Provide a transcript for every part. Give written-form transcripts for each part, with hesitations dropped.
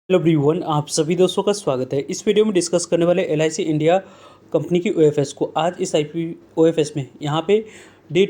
Hello everyone, आप सभी दोस्तों का स्वागत है। इस वीडियो में डिस्कस करने वाले एलआईसी इंडिया कंपनी की ओएफएस को। आज इस आईपी ओएफएस में यहाँ पे डे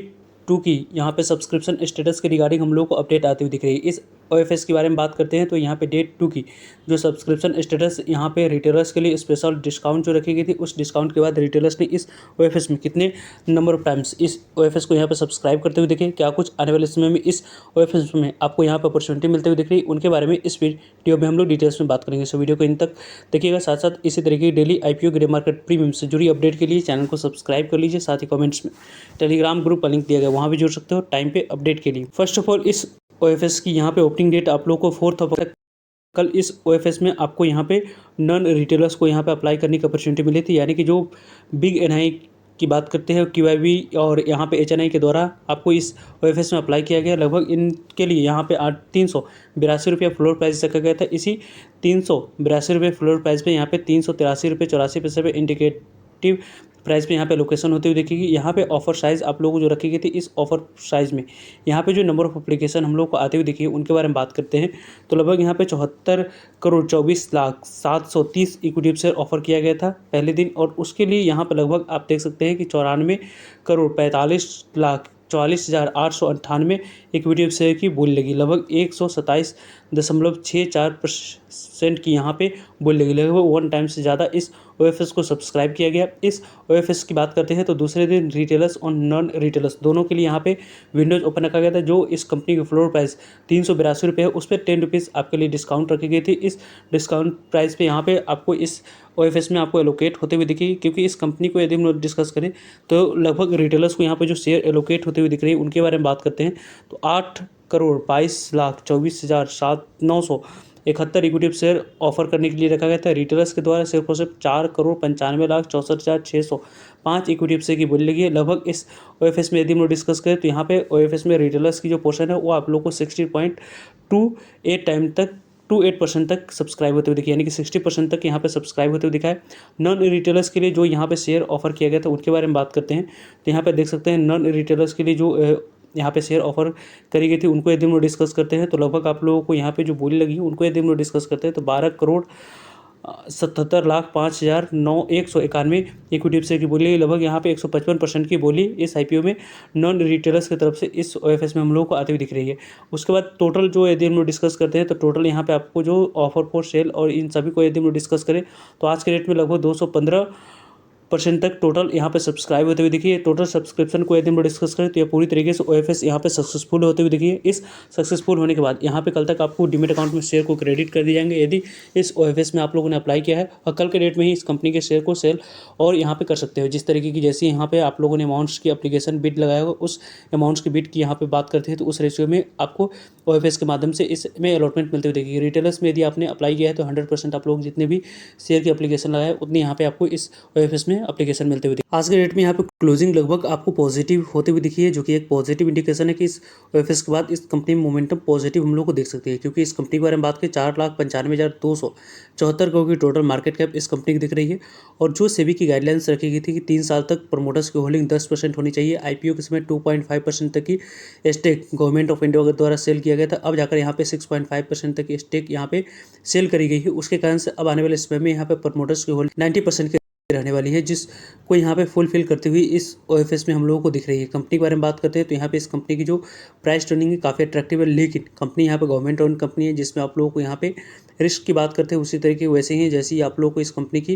2 की यहाँ पे सब्सक्रिप्शन स्टेटस के रिगार्डिंग हम लोग को अपडेट आती हुई दिख रही है। इस ओएफएस के बारे में बात करते हैं तो यहाँ पे डे 2 की जो सब्सक्रिप्शन स्टेटस यहाँ पे रिटेलर्स के लिए स्पेशल डिस्काउंट जो रखी गई थी, उस डिस्काउंट के बाद रिटेलर्स ने इस ओएफएस में कितने नंबर ऑफ टाइम्स इस ओएफएस को यहाँ पे सब्सक्राइब करते हुए दिखे, क्या कुछ आने वाले समय में इस ओएफएस में आपको यहाँ पे अपॉर्चुनिटी मिलते हुए दिख रही है, उनके बारे में इस वीडियो में हम लोग डिटेल्स में बात करेंगे। सो वीडियो को इन तक देखिएगा। साथ साथ इसी तरीके की daily IPO grey market premium से जुड़ी अपडेट के लिए चैनल को सब्सक्राइब कर लीजिए। साथ ही कमेंट्स में टेलीग्राम ग्रुप का लिंक दिया गया, वहाँ भी जुड़ सकते हो टाइम पे अपडेट के लिए। फर्स्ट ऑफ ऑल, इस ओएफएस की यहाँ पे ओपनिंग डेट आप लोग को 4 अगस्त कल इस ओएफएस में आपको यहाँ पे नॉन रिटेलर्स को यहाँ पे अप्लाई करने की अपॉर्चुनिटी मिली थी, यानी कि जो बिग एनआई की बात करते हैं क्यूआईबी और यहाँ पे एचएनआई के द्वारा आपको इस ओएफएस में अप्लाई किया गया। लगभग इनके लिए यहाँ पे 382 फ्लोर प्राइस रखा गया था। इसी 382 फ्लोर प्राइस पे यहाँ पे 383 पे इंडिकेटिव प्राइस पे यहाँ पे लोकेशन होती हुई दिखेगी। यहाँ पे ऑफर साइज़ आप लोगों को जो रखी गई थी, इस ऑफर साइज़ में यहाँ पे जो नंबर ऑफ एप्लीकेशन हम लोग को आते हुए दिखेगी, उनके बारे में बात करते हैं तो लगभग यहाँ पे 74,24,730 इक्विटी शेयर ऑफर किया गया था पहले दिन, और उसके लिए यहाँ पर लगभग आप देख सकते हैं कि 94,45,44,898 इक्विटी शेयर की बोली लगी। लगभग 127.64% की यहाँ पे बोली लगी। लगभग 1 टाइम से ज़्यादा इस ओएफएस को सब्सक्राइब किया गया। इस ओएफएस की बात करते हैं तो दूसरे दिन रिटेलर्स और नॉन रिटेलर्स दोनों के लिए यहाँ पे विंडोज ओपन रखा गया था। जो इस कंपनी की फ्लोर प्राइस 382 रुपये है, उस पर 10 रुपीज़ आपके लिए डिस्काउंट रखी गई थी। इस डिस्काउंट प्राइस पे यहाँ पे आपको इस ओएफएस में आपको एलोकेट होते हुए दिखेगी, क्योंकि इस कंपनी को यदि हम लोग डिस्कस करें तो लगभग रिटेलर्स को यहाँ पे जो शेयर एलोकेट होते हुए दिख रही है, उनके बारे में बात करते हैं तो 8,22,24,971 इक्विटी शेयर ऑफर करने के लिए रखा गया था। रिटेलर्स के द्वारा सिर्फ और सिर्फ 4,95,64,605 इक्विटी शेयर की बोली लगी है। लगभग इस ओएफएस में यदि हम लोग डिस्कस करें तो यहाँ पे ओएफएस में रिटेलर्स की जो पोर्शन है वो आप लोग को 60.28 टाइम तक 28% तक सब्सक्राइब होते हुए दिखे, यानी कि 60% तक यहाँ पे सब्सक्राइब होते हुए दिखा है। नॉन रिटेलर्स के लिए जो यहाँ पे शेयर ऑफर किया गया था, उनके बारे में बात करते हैं तो यहाँ पे देख सकते हैं नॉन रिटेलर्स के लिए जो यहाँ पे शेयर ऑफर करी गई थी, उनको यदि हम लोग डिस्कस करते हैं तो लगभग आप लोगों को यहाँ पे जो बोली लगी उनको यदि हम लोग डिस्कस करते हैं तो 12,77,05,991 इक्विटी शेयर की बोली। लगभग यहाँ पे 155% की बोली इस आईपीओ में नॉन रिटेलर्स की तरफ से इस ओएफएस में हम लोगों को आती हुई दिख रही है। उसके बाद टोटल जो यदि हम लोग डिस्कस करते हैं तो टोटल यहाँ पे आपको जो ऑफर फॉर सेल और इन सभी को यदि हम लोग डिस्कस करें तो आज के रेट में लगभग 215% तक टोटल यहाँ पे सब्सक्राइब होते हुए दिखिए। टोटल सब्सक्रिप्शन को यदि हम डिस्कस करें तो यह पूरी तरीके से ओएफएस यहाँ पे सक्सेसफुल होते हुए दिखिए। इस सक्सेसफुल होने के बाद यहाँ पे कल तक आपको डीमेट अकाउंट में शेयर को क्रेडिट कर दिए जाएंगे यदि इस ओएफएस में आप लोगों ने अप्लाई किया है, और कल के डेट में ही इस कंपनी के शेयर को सेल और यहाँ पे कर सकते हो। जिस तरीके की जैसे यहाँ पे आप लोगों ने अमाउंट्स की एप्लीकेशन बिड लगाया होगा, उस अमाउंट्स की बिड की यहाँ पे बात करते हैं तो उस रेशियो में आपको ओएफएस के माध्यम से इसमें अलॉटमेंट मिलते हुए देखेगी। रिटेलर्स में यदि आपने अप्लाई किया है तो 100% आप लोग जितने भी शेयर की एप्लीकेशन लगाए उतनी यहाँ पे आपको इस ओएफएस में एप्लीकेशन मिलते हुए आज के डेट में यहाँ पे क्लोजिंग लगभग आपको पॉजिटिव होते हुए दिखी है, जो कि एक पॉजिटिव इंडिकेशन है कि इस ओएफएस के बाद इस कंपनी में मोमेंटम पॉजिटिव हम लोग को देख सकते हैं। क्योंकि इस कंपनी के बारे में बात करें 4,95,274 करोड़ की टोटल मार्केट कैप इस कंपनी की दिख रही है। और जो सेबी की गाइडलाइंस रखी गई थी कि 3 साल तक प्रमोटर्स की होल्डिंग 10% होनी चाहिए। आईपीओ के समय 2.5% तक की स्टेक गवर्नमेंट ऑफ इंडिया के द्वारा सेल किया गया था। अब जाकर यहाँ पे 6.5% तक की स्टेक यहाँ पे सेल करी गई है। उसके कारण से अब आने वाले समय में यहाँ पे प्रमोटर्स की होल्डिंग 90% रहने वाली है, जिसको यहाँ पे फुलफिल करते हुए इस ओएफएस में हम लोगों को दिख रही है। कंपनी के बारे में बात करते हैं तो यहाँ पे इस कंपनी की जो प्राइस ट्रेंडिंग है काफ़ी अट्रैक्टिव है, लेकिन कंपनी यहाँ पे गवर्नमेंट ओन कंपनी है, जिसमें आप लोगों को यहाँ पे रिस्क की बात करते हैं उसी तरीके वैसे ही है जैसे ही आप लोगों को इस कंपनी की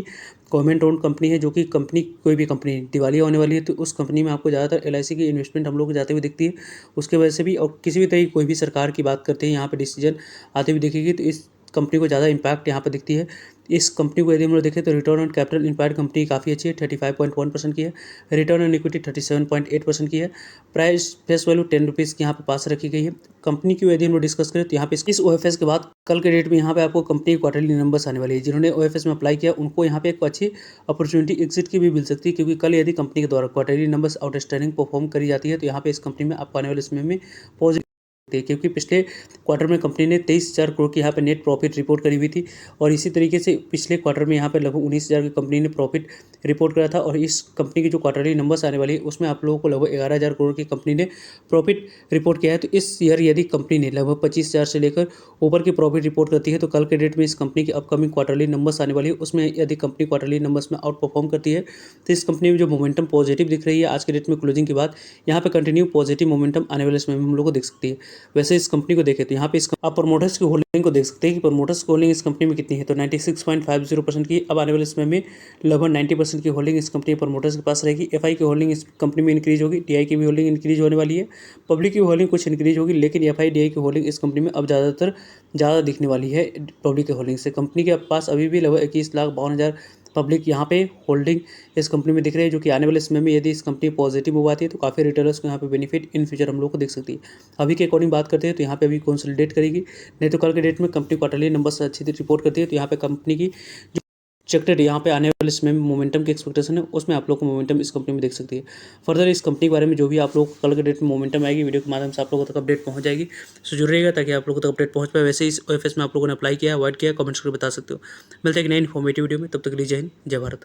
गवर्नमेंट ओन कंपनी है। जो कि कंपनी कोई भी कंपनी दिवालिया होने वाली है तो उस कंपनी में आपको ज़्यादातर एलआईसी की इन्वेस्टमेंट हम लोग को जाते हुए दिखती है। उसके वजह से भी, और किसी भी तरीके कोई भी सरकार की बात करते हैं यहाँ पे डिसीजन आते हुए दिखेगी तो इस कंपनी को ज़्यादा इंपैक्ट यहाँ पर दिखती है। इस कंपनी को यदि हम लोग देखें तो रिटर्न ऑन कैपिटल इंपायर्ड कंपनी काफ़ी अच्छी है, 35.1% की है। रिटर्न ऑन इक्विटी 37.8% की है। प्राइस फेस वैल्यू 10 रुपीज़ की यहाँ पे पास रखी गई है। कंपनी की यदि हम लोग डिस्कस करें तो यहाँ पे इस ओएफएस के बाद कल के डेट में यहाँ पे आपको कंपनी क्वार्टरली नंबर्स आने वाली है। जिन्होंने ओएफएस में अप्लाई किया उनको यहाँ पे एक अच्छी अपॉर्चुनिटी एग्जिट की भी मिल सकती है, क्योंकि कल यदि कंपनी के द्वारा क्वार्टरली नंबर्स आउटस्टैंडिंग परफॉर्म करी जाती है तो यहाँ पे इस कंपनी में आपको आने वाले समय में पॉजिटिव है, क्योंकि पिछले क्वार्टर में कंपनी ने 23,000 करोड़ की यहाँ पे नेट प्रॉफिट रिपोर्ट करी हुई थी और इसी तरीके से पिछले क्वार्टर में यहाँ पे लगभग 19,000 की कंपनी ने प्रॉफिट रिपोर्ट करा था। और इस कंपनी की जो क्वार्टरली नंबर्स आने वाली है उसमें आप लोगों को लगभग 11,000 करोड़ की कंपनी ने प्रॉफिट रिपोर्ट किया है। तो इस ईयर यदि कंपनी ने लगभग 25,000 से लेकर ऊपर की प्रॉफिट रिपोर्ट करती है तो कल के डेट में इस कंपनी की अपकमिंग क्वार्टरली नंबर्स आने वाली है उसमें यदि कंपनी क्वार्टरली नंबर्स में आउट परफॉर्म करती है तो इस कंपनी में जो मोमेंटम पॉजिटिव दिख रही है आज के डेट में क्लोजिंग के बाद, यहाँ पे कंटिन्यू पॉजिटिव मोमेंटम आने वाले समय में हम लोग को देख सकती है। वैसे इस कंपनी को देखें तो यहाँ पे आप प्रमोटर्स की होल्डिंग को देख सकते हैं कि प्रमोटर्स की होल्डिंग इस कंपनी में कितनी है, तो 96.50% की अब आने वाले समय में लगभग 90% की होल्डिंग इस कंपनी प्रमोटर्स के पास रहेगी। एफआई की होल्डिंग इस कंपनी में इंक्रीज होगी, डीआई की भी होल्डिंग इंक्रीज होने वाली है, पब्लिक की होल्डिंग कुछ इंक्रीज होगी, लेकिन एफआई डीआई की होल्डिंग इस कंपनी में अब ज़्यादा दिखने वाली है पब्लिक की होल्डिंग से। कंपनी के पास अभी भी लगभग 21,52,000 पब्लिक यहाँ पे होल्डिंग इस कंपनी में दिख रही है, जो कि आने वाले समय में यदि इस कंपनी पॉजिटिव मूव आती है तो काफ़ी रिटेलर्स को यहाँ पे बेनिफिट इन फ्यूचर हम लोग को दिख सकती है। अभी के अकॉर्डिंग बात करते हैं तो यहाँ पे अभी कंसोलिडेट करेगी, नहीं तो कल के डेट में कंपनी क्वार्टरली नंबर्स अच्छी रिपोर्ट करती है तो यहाँ पे कंपनी की जो एक्सपेक्टेड यहाँ पे आने वाले समय में मोमेंटम की एक्सपेक्टेशन है उसमें आप लोग को मोमेंटम इस कंपनी में देख सकती है। फर्दर इस कंपनी के बारे में जो भी आप लोग को कल के डेट में मोमेंटम आएगी वीडियो के माध्यम से आप लोगों तक अपडेट पहुंच जाएगी, सो जुड़ रहिएगा ताकि आप लोगों तक अपडेट पहुंच पाए। वैसे इस ओएफएस में आप लोगों ने अप्लाई किया, अवॉइड किया, कमेंट्स करके बता सकते हो। मिलते हैं एक नई इन्फॉर्मेटिव वीडियो में, तब तक के लिए जय हिंद, जय भारत।